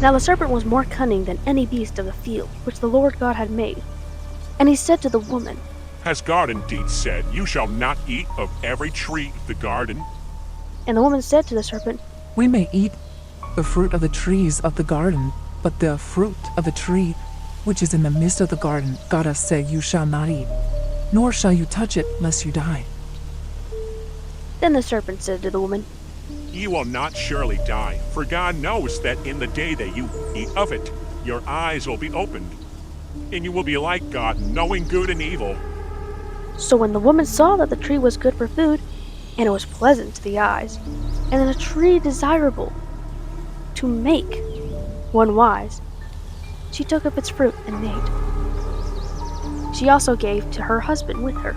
Now the serpent was more cunning than any beast of the field which the Lord God had made. And he said to the woman, Has God indeed said, You shall not eat of every tree of the garden? And the woman said to the serpent, We may eat the fruit of the trees of the garden, but the fruit of the tree which is in the midst of the garden, God has said, You shall not eat, nor shall you touch it, lest you die. Then the serpent said to the woman, You will not surely die, for God knows that in the day that you eat of it, your eyes will be opened, and you will be like God, knowing good and evil. So when the woman saw that the tree was good for food, and it was pleasant to the eyes, and a tree desirable to make one wise, she took of its fruit and ate. She also gave to her husband with her,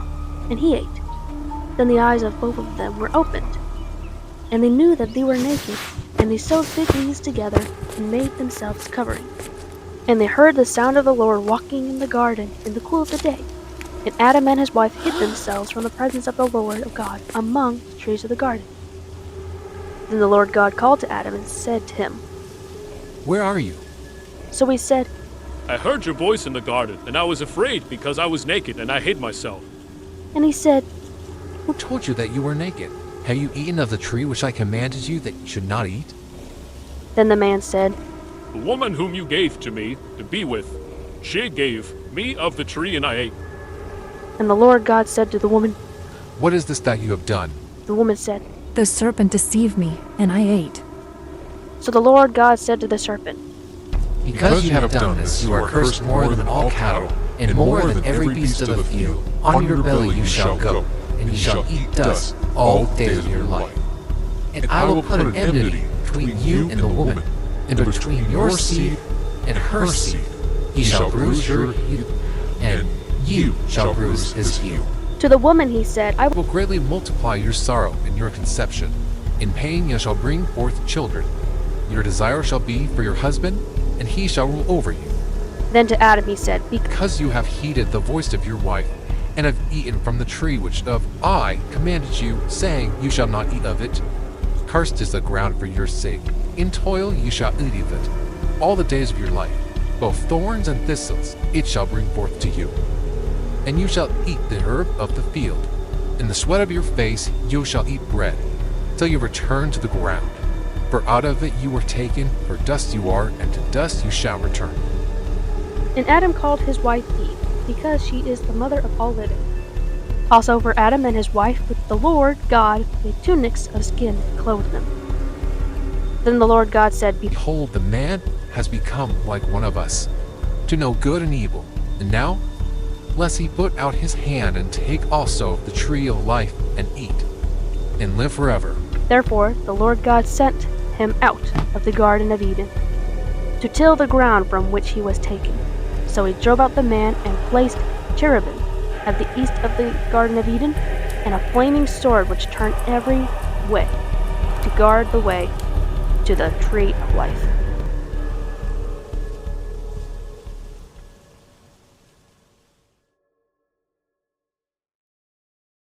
and he ate. Then the eyes of both of them were opened, and they knew that they were naked, and they sewed fig leaves together and made themselves covering. And they heard the sound of the Lord walking in the garden in the cool of the day. And Adam and his wife hid themselves from the presence of the Lord of God among the trees of the garden. Then the Lord God called to Adam and said to him, Where are you? So he said, I heard your voice in the garden, and I was afraid because I was naked and I hid myself. And he said, Who told you that you were naked? Have you eaten of the tree which I commanded you that you should not eat? Then the man said, The woman whom you gave to me to be with, she gave me of the tree and I ate. And the Lord God said to the woman, What is this that you have done? The woman said, The serpent deceived me, and I ate. So the Lord God said to the serpent, Because you have done this, you are cursed more than all cattle, and more than every beast of the field. On your belly you shall go, and you shall eat dust all the days of your life. And I will put an enmity between you and the woman, and between your seed and her seed. He shall bruise your heel, and you shall bruise his heel. To the woman he said, I I will greatly multiply your sorrow and your conception. In pain you shall bring forth children. Your desire shall be for your husband, and he shall rule over you. Then to Adam he said, Because you have heeded the voice of your wife, and have eaten from the tree which of I commanded you, saying, You shall not eat of it. Cursed is the ground for your sake. In toil you shall eat of it all the days of your life. Both thorns and thistles it shall bring forth to you. And you shall eat the herb of the field. In the sweat of your face you shall eat bread, till you return to the ground. For out of it you were taken, for dust you are, and to dust you shall return. And Adam called his wife Eve, because she is the mother of all living. Also for Adam and his wife, with the Lord God made tunics of skin and clothed them. Then the Lord God said, Behold, the man has become like one of us, to know good and evil. And now, lest he put out his hand and take also of the tree of life and eat, and live forever. Therefore the Lord God sent him out of the Garden of Eden, to till the ground from which he was taken. So he drove out the man and placed cherubim at the east of the Garden of Eden, and a flaming sword which turned every way, to guard the way to the tree of life.